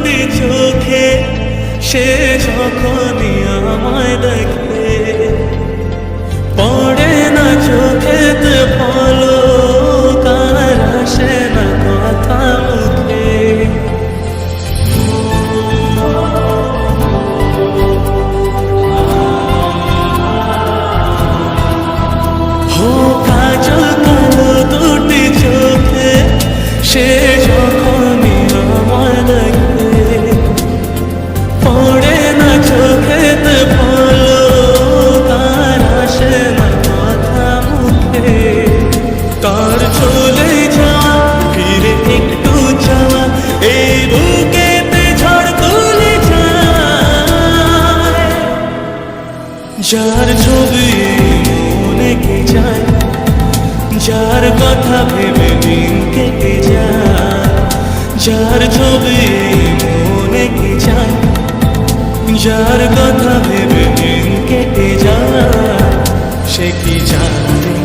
দুটি চোখে সে যখনই আমায় দেখে, পড়ে না চোখেতে পলক আর আসে না কথা মুখে। কাজল কালো দুটি চোখে সে যখনই আমায় দেখে, পড়ে না চোখেতে পলক আর আসে না কথা মুখে। তার চলে যাওয়া ফিরে একটু যাওয়া এই বুকেতে ঝড় তুলে যায়, যার ছবি মনে কে যায়, যার কথা ভেবে দিন কেটে যায়, যার ছবি মনে কে যায়, যার কথা ভেবে দিন কেটে যায়। সে কি জানে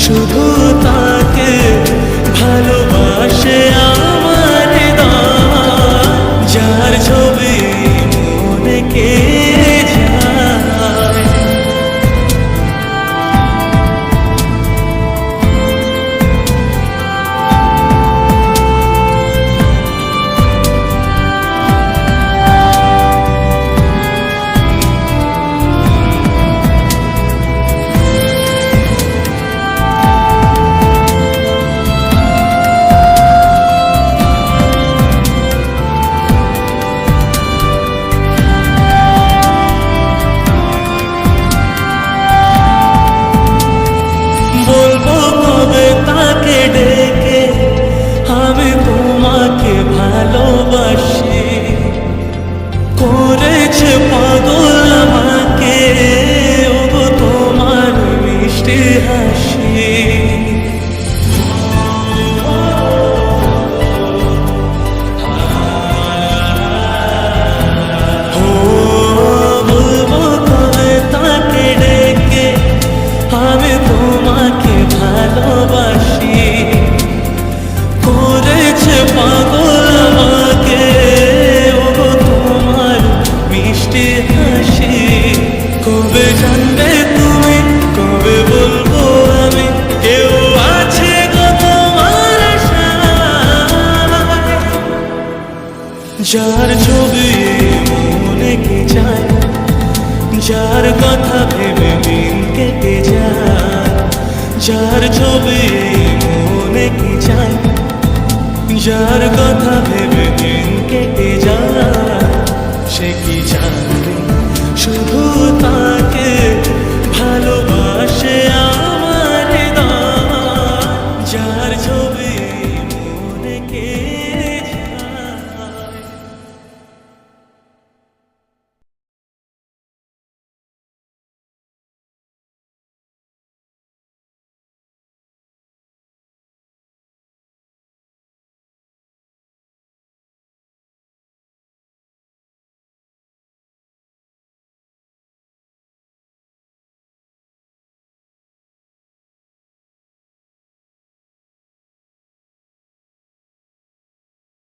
শুধু তাকে ভালোবাসে আমার হৃদয়, যার ছবি মনে কে যায়। বলবো কবে তাকে ডেকে আমি তোমাকে ভালোবাসি, করেছে পাগল আমাকে ওগো তোমার মিষ্টি হাসি। বলবো কবে তাকে ডেকে আমি তোমাকে ভালোবাসি, করেছে পাগল আমাকে ওগো তোমার মিষ্টি হাসি। কবে জানবে তুমি, কবে বলবো আমি, কেউ আছে গো তোমার আশায়, যার ছবি মনে কে যায়, যার কথা ভেবে দিন কেটে যায়, যার ছবি মনে কে যায়, যার কথা ভেবে